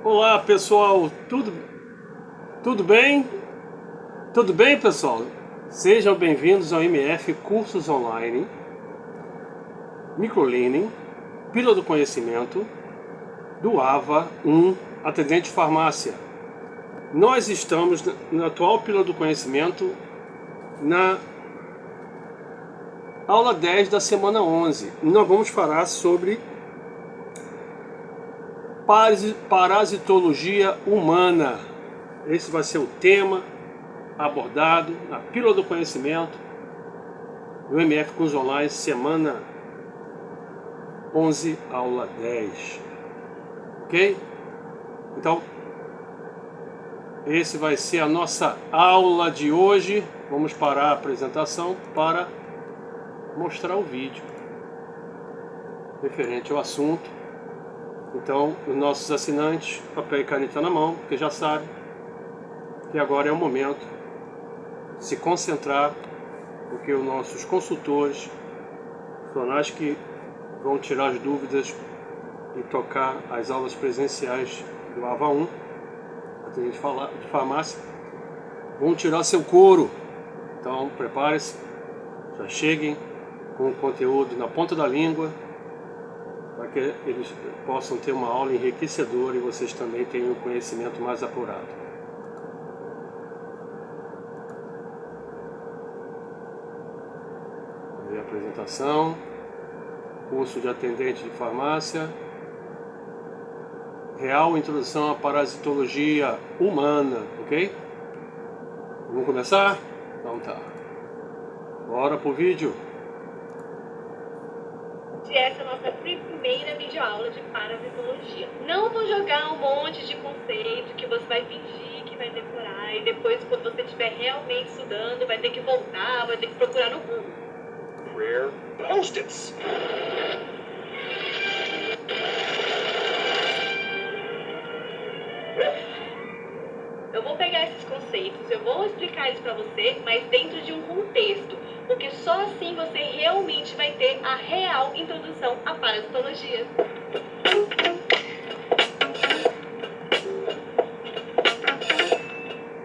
Olá pessoal, tudo bem? Tudo bem pessoal? Sejam bem-vindos ao MF Cursos Online, Microlearning, Pílula do Conhecimento, do AVA 1, Atendente de Farmácia. Nós estamos na atual Pílula do Conhecimento, na aula 10 da semana 11. E nós vamos falar sobre parasitologia humana. Esse vai ser o tema abordado na Pílula do Conhecimento do MF Cursos Online, semana 11, aula 10. Ok? Então, esse vai ser a nossa aula de hoje. Vamos parar a apresentação para mostrar o vídeo referente ao assunto. Então, os nossos assinantes, papel e caneta na mão, porque já sabem que agora é o momento de se concentrar, porque os nossos consultores, profissionais que vão tirar as dúvidas e tocar as aulas presenciais do AVA 1, atendente de farmácia, vão tirar seu couro. Então, prepare-se, já cheguem com o conteúdo na ponta da língua, para que eles possam ter uma aula enriquecedora e vocês também tenham um conhecimento mais apurado. Aí a apresentação, curso de atendente de farmácia, real introdução à parasitologia humana, ok? Vamos começar? Então tá. Bora pro vídeo. Essa é a nossa primeira videoaula de parasitologia. Não vou jogar um monte de conceito que você vai fingir que vai decorar e depois, quando você estiver realmente estudando, vai ter que voltar, vai ter que procurar no Google. Rare Post-its. Eu vou pegar esses conceitos, eu vou explicar eles para você, mas dentro de um contexto, porque só assim você realmente vai ter a real introdução à parasitologia.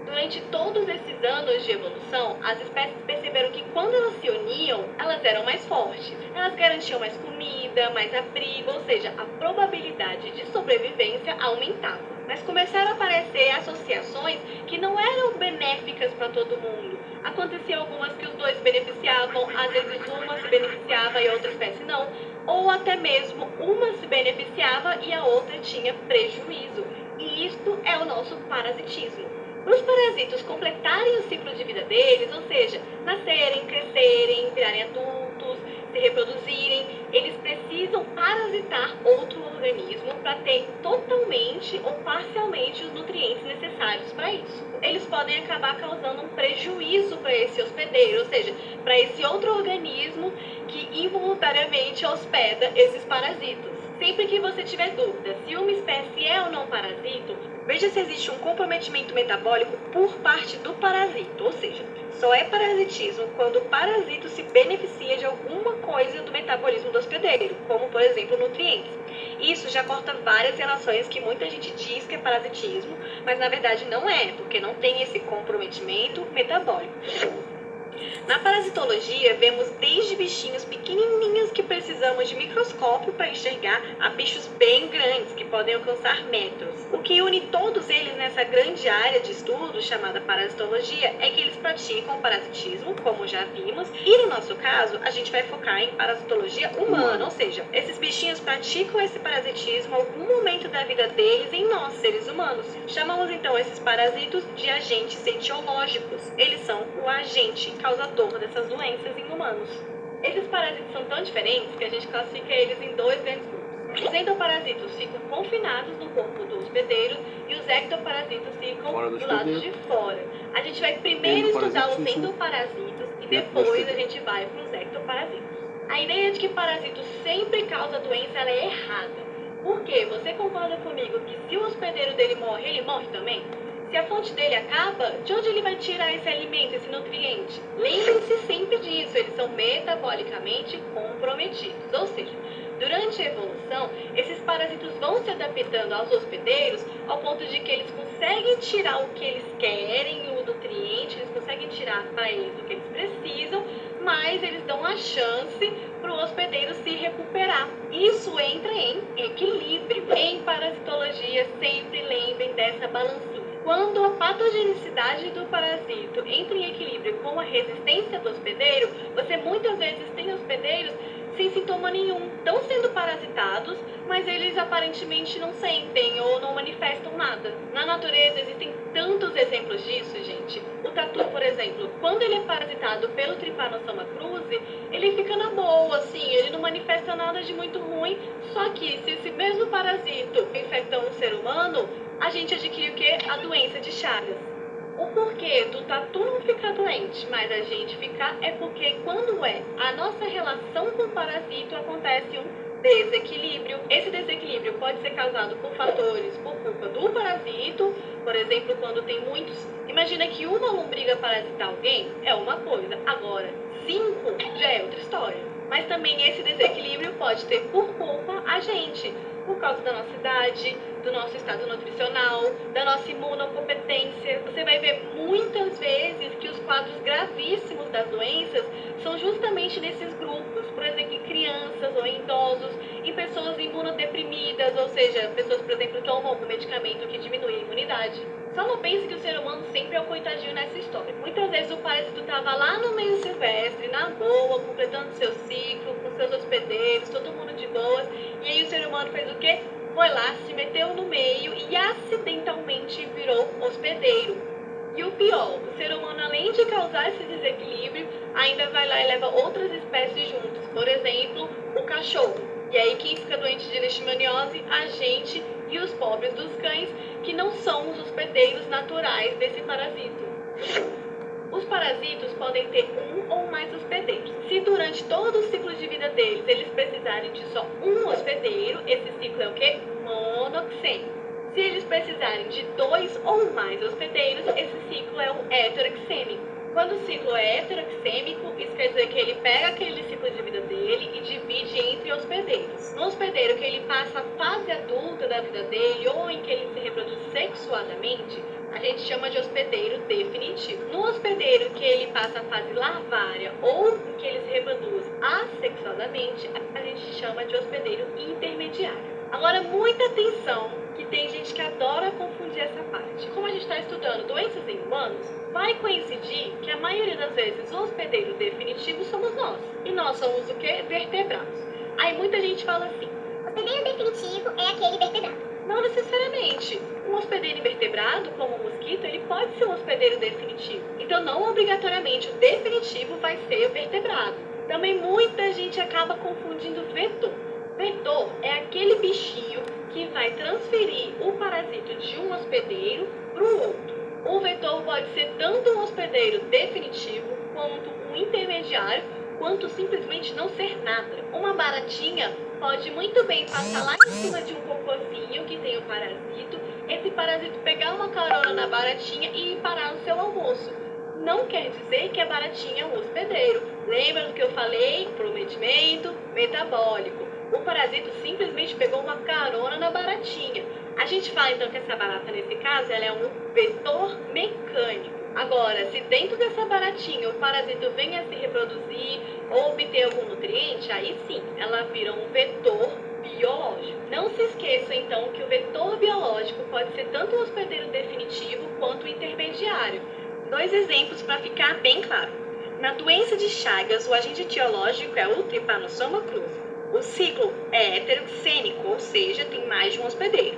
Durante todos esses anos de evolução, as espécies perceberam que quando elas se uniam, elas eram mais fortes. Elas garantiam mais comida, mais abrigo, ou seja, a probabilidade de sobrevivência aumentava. Mas começaram a aparecer associações que não eram benéficas para todo mundo. Aconteciam algumas que os dois se beneficiavam, às vezes uma se beneficiava e a outra espécie não, ou até mesmo uma se beneficiava e a outra tinha prejuízo. E isto é o nosso parasitismo. Para os parasitos completarem o ciclo de vida deles, ou seja, nascerem, crescerem, virarem adultos, se reproduzirem, eles precisam parasitar outro organismo para ter totalmente ou parcialmente os nutrientes necessários para isso. Eles podem acabar causando um prejuízo para esse hospedeiro, ou seja, para esse outro organismo que involuntariamente hospeda esses parasitos. Sempre que você tiver dúvida se uma espécie é ou não parasito, veja se existe um comprometimento metabólico por parte do parasito, ou seja, só é parasitismo quando o parasito se beneficia de alguma coisa do metabolismo do hospedeiro, como por exemplo nutrientes. Isso já corta várias relações que muita gente diz que é parasitismo, mas na verdade não é, porque não tem esse comprometimento metabólico. Na parasitologia, vemos desde bichinhos pequenininhos que precisamos de microscópio para enxergar a bichos bem grandes que podem alcançar metros. O que une todos eles nessa grande área de estudo chamada parasitologia é que eles praticam parasitismo, como já vimos, e no nosso caso a gente vai focar em parasitologia humana, ou seja, esses bichinhos praticam esse parasitismo em algum momento da vida deles em nós, seres humanos. Chamamos então esses parasitos de agentes etiológicos. Eles são o agente causador dessas doenças em humanos. Esses parasitos são tão diferentes que a gente classifica eles em dois grandes grupos. Os endoparasitos ficam confinados no corpo do hospedeiro e os ectoparasitos ficam do lado de fora. A gente vai primeiro estudar os endoparasitos e depois a gente vai para os ectoparasitos. A ideia de que parasito sempre causa doença ela é errada. Por quê? Você concorda comigo que se o hospedeiro dele morre, ele morre também? Se a fonte dele acaba, de onde ele vai tirar esse alimento, esse nutriente? Lembrem-se sempre disso, eles são metabolicamente comprometidos. Ou seja, Durante a evolução, esses parasitos vão se adaptando aos hospedeiros ao ponto de que eles conseguem tirar o que eles querem, o nutriente, eles conseguem tirar para eles o que eles precisam, mas eles dão a chance para o hospedeiro se recuperar. Isso entra em equilíbrio. Em parasitologia, sempre lembrem dessa balancinha. Quando a patogenicidade do parasito entra em equilíbrio com a resistência do hospedeiro, você muitas vezes tem hospedeiros sem sintoma nenhum, estão sendo parasitados, mas eles aparentemente não sentem ou não manifestam nada. Na natureza existem tantos exemplos disso, gente. O tatu, por exemplo, quando ele é parasitado pelo Trypanosoma cruzi, ele fica na boa, assim, ele não manifesta nada de muito ruim, só que se esse mesmo parasito infecta um ser humano, a gente adquire o quê? A doença de Chagas. O porquê do tatu não ficar doente, mas a gente ficar, é porque quando a nossa relação com o parasito acontece um desequilíbrio. Esse desequilíbrio pode ser causado por fatores por culpa do parasito, por exemplo, quando tem muitos. Imagina que uma lombriga parasitar alguém é uma coisa, agora 5 já é outra história. Mas também esse desequilíbrio pode ter por culpa a gente, por causa da nossa idade, do nosso estado nutricional, da nossa imunocompetência. Você vai ver muitas vezes que os quadros gravíssimos das doenças são justamente nesses grupos, por exemplo, em crianças ou em idosos, em pessoas imunodeprimidas, ou seja, pessoas, por exemplo, que tomam algum medicamento que diminui a imunidade. Só não pense que o ser humano sempre é o coitadinho nessa história. Muitas vezes o parasito estava lá no meio silvestre, na boa, completando seu ciclo, com seus hospedeiros, todo mundo de boas, e aí o ser humano fez o quê? Foi lá, se meteu no meio e acidentalmente virou hospedeiro. E o pior, o ser humano, além de causar esse desequilíbrio, ainda vai lá e leva outras espécies juntos. Por exemplo, o cachorro. E aí quem fica doente de leishmaniose? A gente e os pobres dos cães, que não são os hospedeiros naturais desse parasito. Os parasitos podem ter um ou mais hospedeiros. Se durante todo o ciclo de vida deles, eles precisarem de só um hospedeiro, esse ciclo é o quê? Monoxêmico. Se eles precisarem de 2 ou mais hospedeiros, esse ciclo é o heteroxêmico. Quando o ciclo é heteroxêmico, isso quer dizer que ele pega aquele ciclo de vida dele e divide entre hospedeiros. No hospedeiro que ele passa a fase adulta da vida dele ou em que ele se reproduz sexuadamente, a gente chama de hospedeiro definitivo. No hospedeiro que ele passa a fase larvária ou em que ele se reproduz assexuadamente, a gente chama de hospedeiro intermediário. Agora, muita atenção, que tem gente que adora confundir essa parte. Como a gente está estudando doenças em humanos, vai coincidir que a maioria das vezes o hospedeiro definitivo somos nós. E nós somos o quê? Vertebrados. Aí muita gente fala assim, hospedeiro definitivo é aquele vertebrado. Não necessariamente. Um hospedeiro invertebrado, como o mosquito, ele pode ser um hospedeiro definitivo. Então, não obrigatoriamente o definitivo vai ser o vertebrado. Também muita gente acaba confundindo vetor. Vetor é aquele bichinho que vai transferir o parasito de um hospedeiro para o outro. O vetor pode ser tanto um hospedeiro definitivo, quanto um intermediário, quanto simplesmente não ser nada. Uma baratinha pode muito bem passar lá em cima de um cocôzinho que tem o parasito, esse parasito pegar uma carona na baratinha e parar no seu almoço. Não quer dizer que a baratinha é um hospedeiro. Lembra do que eu falei? Prometimento metabólico. O parasito simplesmente pegou uma carona na baratinha. A gente fala então que essa barata, nesse caso, ela é um vetor mecânico. Agora, se dentro dessa baratinha o parasito vem a se reproduzir ou obter algum nutriente, aí sim, ela vira um vetor biológico. Não se esqueça então que o vetor biológico pode ser tanto o hospedeiro definitivo quanto o intermediário. 2 exemplos para ficar bem claro. Na doença de Chagas, o agente etiológico é o Trypanosoma cruzi. O ciclo é heteroxênico, ou seja, tem mais de um hospedeiro.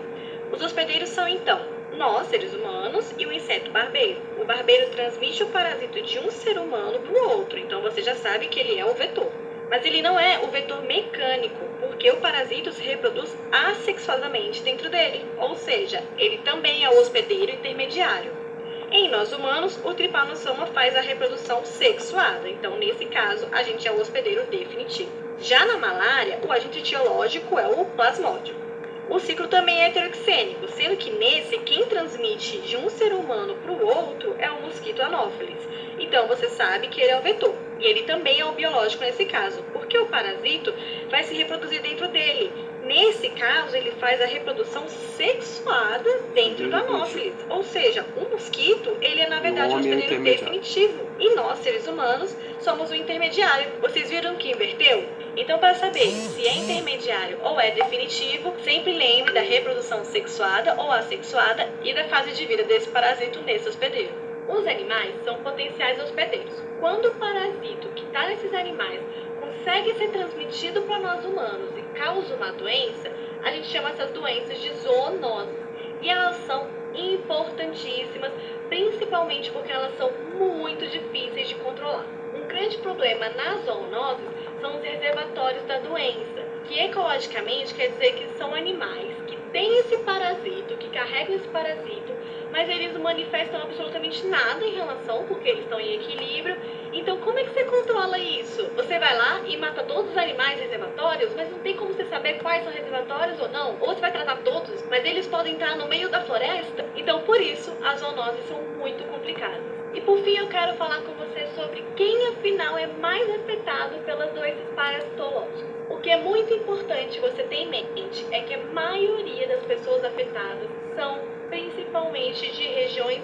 Os hospedeiros são, então, nós, seres humanos, e o inseto barbeiro. O barbeiro transmite o parasito de um ser humano para o outro, então você já sabe que ele é o vetor. Mas ele não é o vetor mecânico, porque o parasito se reproduz assexuadamente dentro dele, ou seja, ele também é o hospedeiro intermediário. Em nós humanos, o Trypanosoma faz a reprodução sexuada, então nesse caso a gente é o hospedeiro definitivo. Já na malária, o agente etiológico é o plasmódio. O ciclo também é heteroxênico, sendo que nesse, quem transmite transmitir de um ser humano para o outro é o mosquito Anopheles. Então você sabe que ele é o vetor. E ele também é o biológico nesse caso, porque o parasito vai se reproduzir dentro dele. Nesse caso, ele faz a reprodução sexuada dentro do Anopheles. Ou seja, o mosquito, ele é na verdade um hospedeiro definitivo. E nós, seres humanos, somos o intermediário. Vocês viram que inverteu? Então, para saber se é intermediário ou é definitivo, sempre lembre da reprodução sexuada ou assexuada e da fase de vida desse parasito nesse hospedeiro. Os animais são potenciais hospedeiros. Quando o parasito que está nesses animais consegue ser transmitido para nós humanos e causa uma doença, a gente chama essas doenças de zoonoses. E elas são importantíssimas, principalmente porque elas são muito difíceis de controlar. Um grande problema nas zoonoses são os reservatórios da doença, que ecologicamente quer dizer que são animais que têm esse parasito, que carregam esse parasito, mas eles não manifestam absolutamente nada em relação, porque eles estão em equilíbrio. Então, como é que você controla isso? Você vai lá e mata todos os animais reservatórios, mas não tem como você saber quais são reservatórios ou não. Ou você vai tratar todos, mas eles podem estar no meio da floresta. Então, por isso, as zoonoses são muito complicadas. E por fim, eu quero falar com você sobre quem, afinal, é mais afetado pelas doenças parasitológicas. O que é muito importante você ter em mente é que a maioria das pessoas afetadas são principalmente de regiões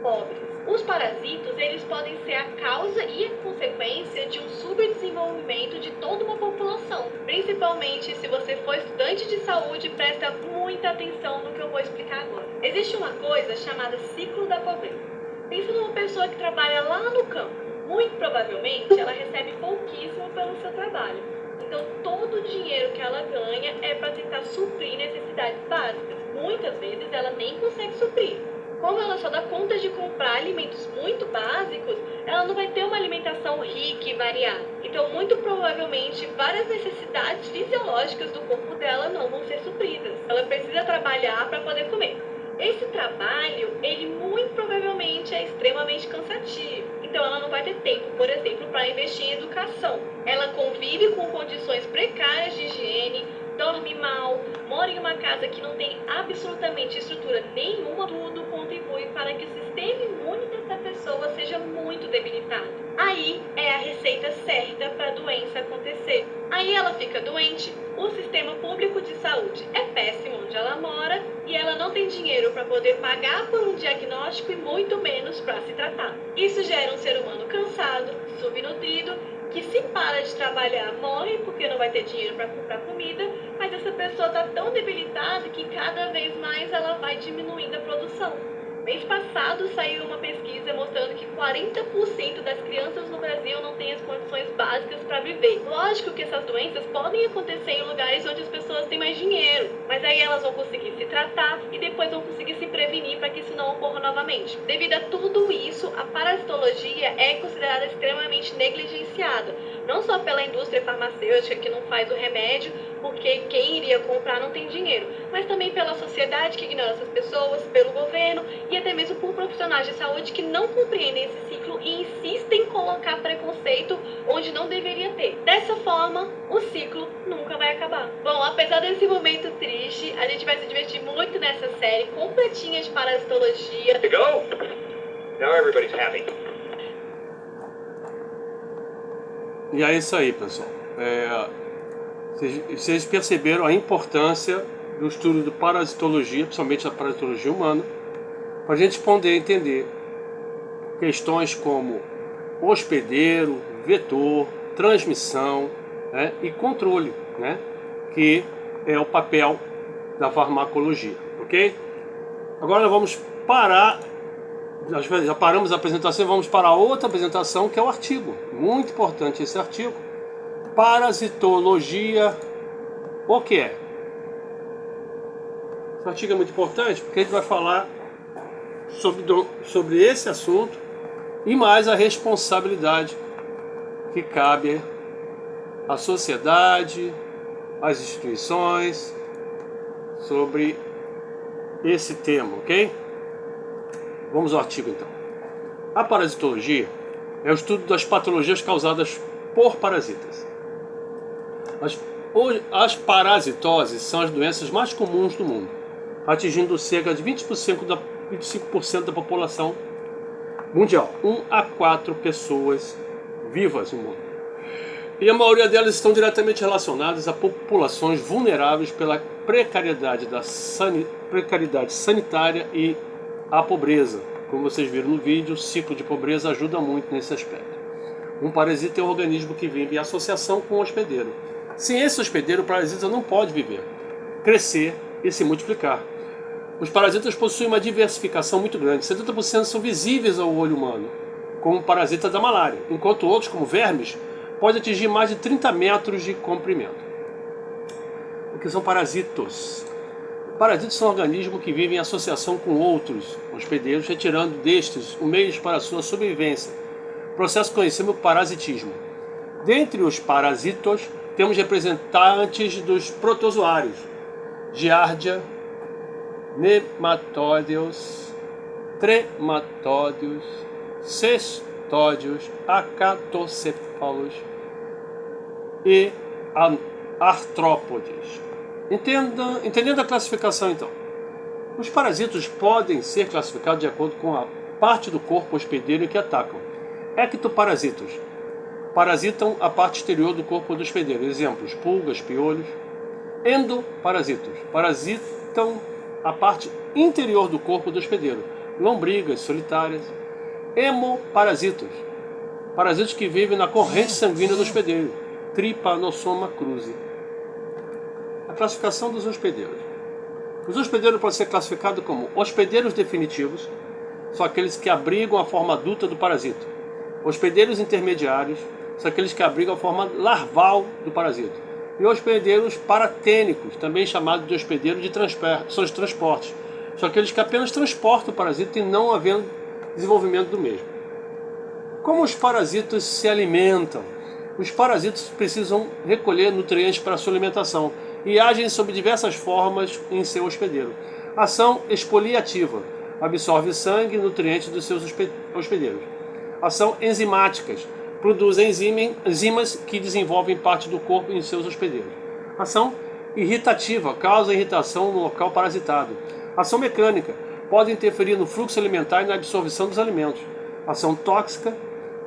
pobres. Os parasitos, eles podem ser a causa e a consequência de um subdesenvolvimento de toda uma população. Principalmente se você for estudante de saúde, presta muita atenção no que eu vou explicar agora. Existe uma coisa chamada ciclo da pobreza. Pensa numa pessoa que trabalha lá no campo. Muito provavelmente, ela recebe pouquíssimo pelo seu trabalho. Então, todo o dinheiro que ela ganha é para tentar suprir necessidades básicas. Muitas vezes, ela nem consegue suprir. Como ela só dá conta de comprar alimentos muito básicos, ela não vai ter uma alimentação rica e variada. Então, muito provavelmente, várias necessidades fisiológicas do corpo dela não vão ser supridas. Ela precisa trabalhar para poder comer. Esse trabalho, ele muito provavelmente é extremamente cansativo. Então ela não vai ter tempo, por exemplo, para investir em educação. Ela convive com condições precárias de higiene, dorme mal, mora em uma casa que não tem absolutamente estrutura nenhuma, tudo contribui para que o sistema imune dessa pessoa seja muito debilitado. Aí é a receita certa para a doença acontecer. Aí ela fica doente, o sistema público de saúde é péssimo onde ela mora e ela não tem dinheiro para poder pagar por um diagnóstico e muito menos para se tratar. Isso gera um ser humano cansado, subnutrido, que se para de trabalhar morre porque não vai ter dinheiro para comprar comida, mas essa pessoa está tão debilitada que cada vez mais ela vai diminuindo a produção. Mês passado saiu uma pesquisa mostrando que 40% das crianças no Brasil não têm as condições básicas para viver. Lógico que essas doenças podem acontecer em lugares onde as pessoas têm mais dinheiro, mas aí elas vão conseguir se tratar e depois vão conseguir se prevenir para que isso não ocorra novamente. Devido a tudo isso, a parasitologia é considerada extremamente negligenciada, não só pela indústria farmacêutica que não faz o remédio, porque quem iria comprar não tem dinheiro, mas também pela sociedade que ignora essas pessoas, pelo governo e até mesmo por profissionais de saúde que não compreendem esse ciclo e insistem em colocar preconceito onde não deveria ter. Dessa forma, o ciclo nunca vai acabar. Bom, apesar desse momento triste, a gente vai se divertir muito nessa série completinha de parasitologia. To go. Now everybody's happy. E é isso aí, pessoal. Vocês perceberam a importância do estudo de parasitologia, principalmente da parasitologia humana, para a gente poder entender questões como hospedeiro, vetor, transmissão, né, e controle, né, que é o papel da farmacologia, ok? Agora vamos parar, já paramos a apresentação, vamos para outra apresentação que é o artigo, muito importante esse artigo. Parasitologia, o que é? Esse artigo é muito importante porque a gente vai falar sobre esse assunto e mais a responsabilidade que cabe à sociedade, às instituições sobre esse tema, ok? Vamos ao artigo então. A parasitologia é o estudo das patologias causadas por parasitas. As parasitoses são as doenças mais comuns do mundo, atingindo cerca de 20% da 25% da população mundial. 1 a 4 pessoas vivas no mundo. E a maioria delas estão diretamente relacionadas a populações vulneráveis pela precariedade sanitária e a pobreza. Como vocês viram no vídeo, o ciclo de pobreza ajuda muito nesse aspecto. Um parasita é um organismo que vive em associação com o hospedeiro. Sem esse hospedeiro, o parasita não pode viver, crescer e se multiplicar. Os parasitas possuem uma diversificação muito grande. 70% são visíveis ao olho humano, como o parasita da malária, enquanto outros, como vermes, podem atingir mais de 30 metros de comprimento. O que são parasitos? Parasitos são organismos que vivem em associação com outros hospedeiros, retirando destes os meios para a sua sobrevivência. Processo conhecido como parasitismo. Dentre os parasitos, temos representantes dos protozoários: giardia, nematódeos, trematódeos, cestódeos, acatocéfalos e artrópodes. Entendendo a classificação, então. Os parasitos podem ser classificados de acordo com a parte do corpo hospedeiro que atacam. Ectoparasitos parasitam a parte exterior do corpo do hospedeiro. Exemplos: pulgas, piolhos. Endoparasitos parasitam a parte interior do corpo do hospedeiro. Lombrigas solitárias. Hemoparasitos parasitos que vivem na corrente sanguínea do hospedeiro. Trypanosoma cruzi. A classificação dos hospedeiros. Os hospedeiros podem ser classificados como hospedeiros definitivos, são aqueles que abrigam a forma adulta do parasita. Hospedeiros intermediários são aqueles que abrigam a forma larval do parasita. E hospedeiros paratênicos, também chamados de hospedeiros de transportes, são aqueles que apenas transportam o parasita e não havendo desenvolvimento do mesmo. Como os parasitas se alimentam? Os parasitas precisam recolher nutrientes para a sua alimentação e agem sob diversas formas em seu hospedeiro. Ação exfoliativa: absorve sangue e nutrientes dos seus hospedeiros. Ação enzimáticas: produzem enzimas que desenvolvem parte do corpo em seus hospedeiros. Ação irritativa: causa irritação no local parasitado. Ação mecânica: pode interferir no fluxo alimentar e na absorção dos alimentos. Ação tóxica: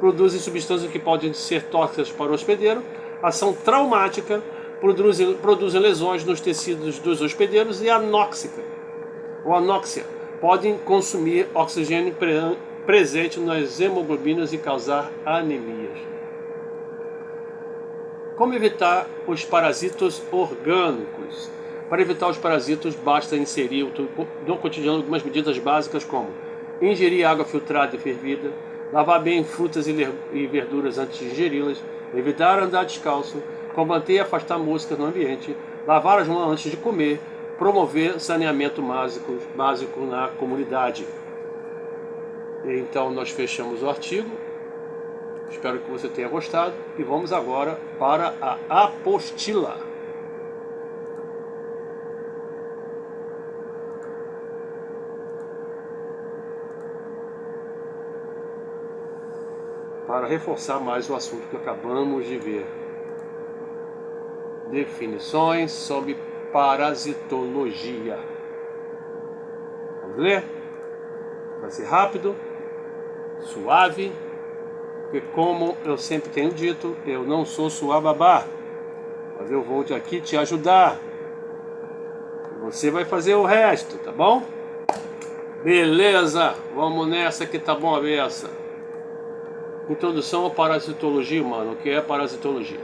produzem substâncias que podem ser tóxicas para o hospedeiro. Ação traumática: produzem lesões nos tecidos dos hospedeiros. E anóxica, ou anóxia: podem consumir oxigênio presente nas hemoglobinas e causar anemias. Como evitar os parasitos orgânicos? Para evitar os parasitos, basta inserir no cotidiano algumas medidas básicas como ingerir água filtrada e fervida, lavar bem frutas e verduras antes de ingeri-las, evitar andar descalço, combater e afastar moscas no ambiente, lavar as mãos antes de comer, promover saneamento básico na comunidade. Então nós fechamos o artigo. Espero que você tenha gostado e vamos agora para a apostila. Para reforçar mais o assunto que acabamos de ver. Definições sobre parasitologia. Vamos ler? Vai ser rápido, suave, porque como eu sempre tenho dito, eu não sou suababá, mas eu vou aqui te ajudar. Você vai fazer o resto, tá bom? Beleza, vamos nessa que tá bom a beça. Introdução à parasitologia, mano. O que é parasitologia?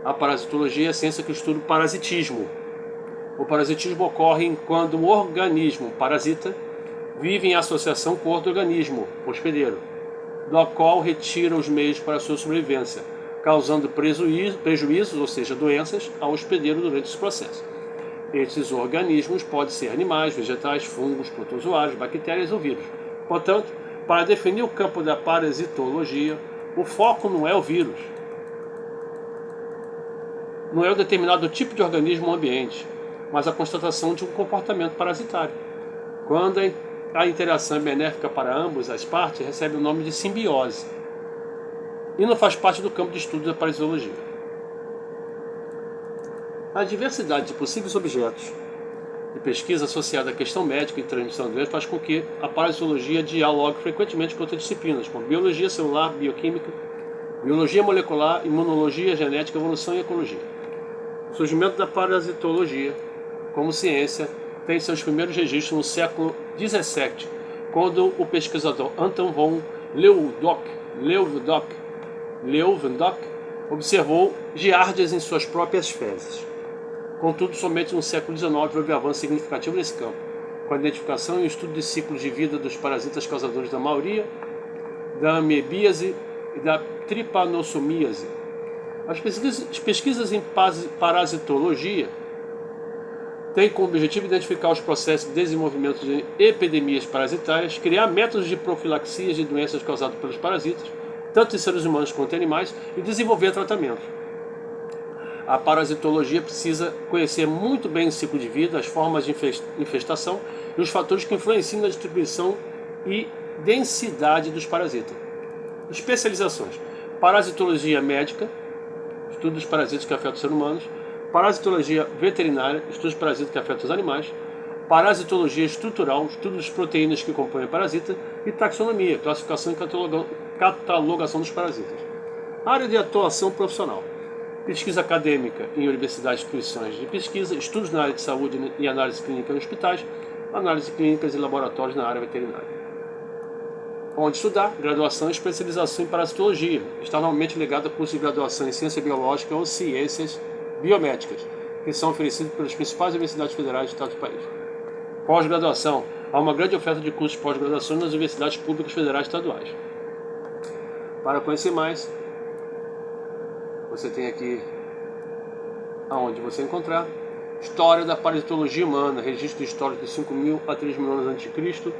A parasitologia é a ciência que estuda o parasitismo. O parasitismo ocorre quando o organismo parasita vive em associação com outro organismo hospedeiro, do qual retira os meios para a sua sobrevivência, causando prejuízos, ou seja, doenças, ao hospedeiro durante esse processo. Esses organismos podem ser animais, vegetais, fungos, protozoários, bactérias ou vírus. Portanto, para definir o campo da parasitologia, o foco não é o vírus, não é o determinado tipo de organismo ou ambiente, mas a constatação de um comportamento parasitário. Quando a interação é benéfica para ambas as partes, recebe o nome de simbiose e não faz parte do campo de estudo da parasitologia. A diversidade de possíveis objetos de pesquisa associada à questão médica e transmissão de doenças faz com que a parasitologia dialogue frequentemente com outras disciplinas, como biologia celular, bioquímica, biologia molecular, imunologia, genética, evolução e ecologia. O surgimento da parasitologia como ciência tem seus primeiros registros no século XVII, quando o pesquisador Anton von Leeuwenhoek observou giardias em suas próprias fezes. Contudo, somente no século XIX houve avanço significativo nesse campo, com a identificação e o estudo de ciclos de vida dos parasitas causadores da malária, da amebíase e da trypanossomiase. As pesquisas em parasitologia têm como objetivo identificar os processos de desenvolvimento de epidemias parasitárias, criar métodos de profilaxia de doenças causadas pelos parasitas, tanto em seres humanos quanto em animais, e desenvolver tratamentos. A parasitologia precisa conhecer muito bem o ciclo de vida, as formas de infestação e os fatores que influenciam na distribuição e densidade dos parasitas. Especializações: parasitologia médica, estudo dos parasitas que afetam os seres humanos; parasitologia veterinária, estudo dos parasitas que afetam os animais; parasitologia estrutural, estudo das proteínas que compõem o parasita; e taxonomia, classificação e catalogação dos parasitas. Área de atuação profissional: pesquisa acadêmica em universidades e instituições de pesquisa, estudos na área de saúde e análise clínica em hospitais, análise clínicas e laboratórios na área veterinária. Onde estudar: graduação e especialização em parasitologia. Está normalmente ligado a cursos de graduação em ciência biológica ou ciências biomédicas, que são oferecidos pelas principais universidades federais do estado do país. Pós-graduação: há uma grande oferta de cursos de pós-graduação nas universidades públicas federais e estaduais. Para conhecer mais, você tem aqui aonde você encontrar História da Parasitologia Humana, registro histórico de 5.000 a 3.000 anos a.C.,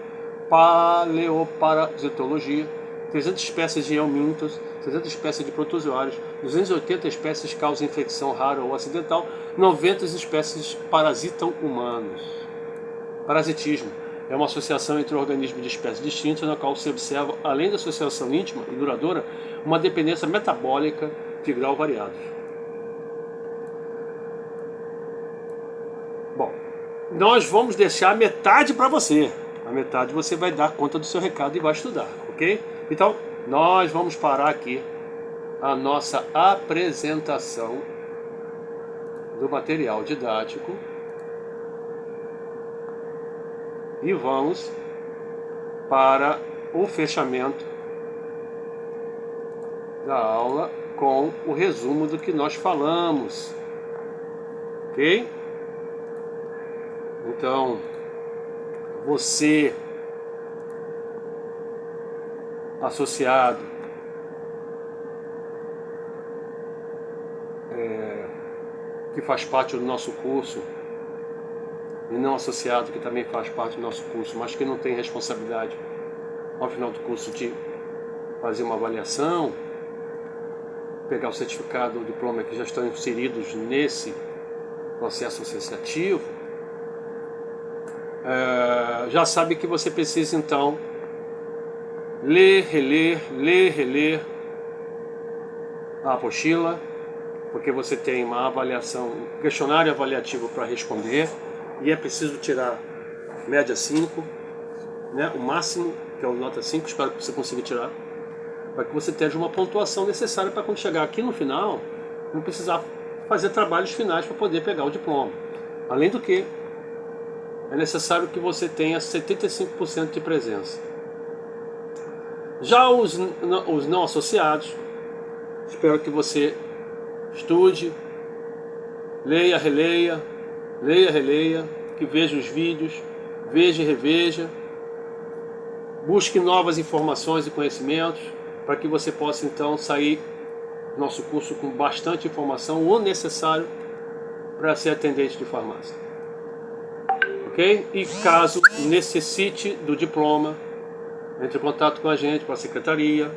Paleoparasitologia, 300 espécies de helmintos, 300 espécies de protozoários, 280 espécies causam infecção rara ou acidental, 90 espécies parasitam humanos. Parasitismo é uma associação entre organismos de espécies distintas, na qual se observa, além da associação íntima e duradoura, uma dependência metabólica de grau variados. Bom, nós vamos deixar metade para você. A metade você vai dar conta do seu recado e vai estudar, ok? Então, nós vamos parar aqui a nossa apresentação do material didático e vamos para o fechamento da aula com o resumo do que nós falamos, ok? Então, você, associado, que faz parte do nosso curso, e não associado, que também faz parte do nosso curso, mas que não tem responsabilidade ao final do curso de fazer uma avaliação, pegar o certificado ou diploma que já estão inseridos nesse processo associativo, já sabe que você precisa então ler, reler a apostila, porque você tem uma avaliação, um questionário avaliativo para responder, e é preciso tirar média 5, né, o máximo, que é o nota 5, espero que você consiga tirar, para que você tenha uma pontuação necessária para quando chegar aqui no final, não precisar fazer trabalhos finais para poder pegar o diploma. Além do que, é necessário que você tenha 75% de presença. Já os não associados, espero que você estude, leia, releia, que veja os vídeos, veja e reveja, busque novas informações e conhecimentos, para que você possa então sair do nosso curso com bastante informação, o necessário para ser atendente de farmácia. Ok? E caso necessite do diploma, entre em contato com a gente, com a secretaria.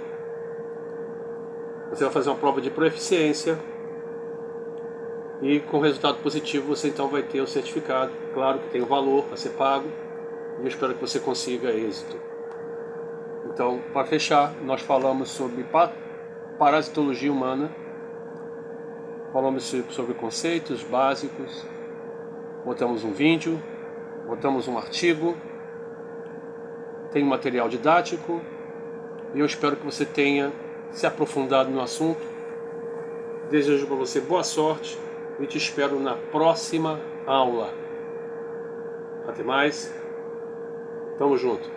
Você vai fazer uma prova de proficiência e com resultado positivo você então vai ter o certificado. Claro que tem o valor a ser pago e eu espero que você consiga êxito. Então, para fechar, nós falamos sobre parasitologia humana, falamos sobre conceitos básicos, botamos um vídeo botamos um artigo, tem um material didático, e eu espero que você tenha se aprofundado no assunto. Desejo para você boa sorte e te espero na próxima aula. Até mais. Tamo junto.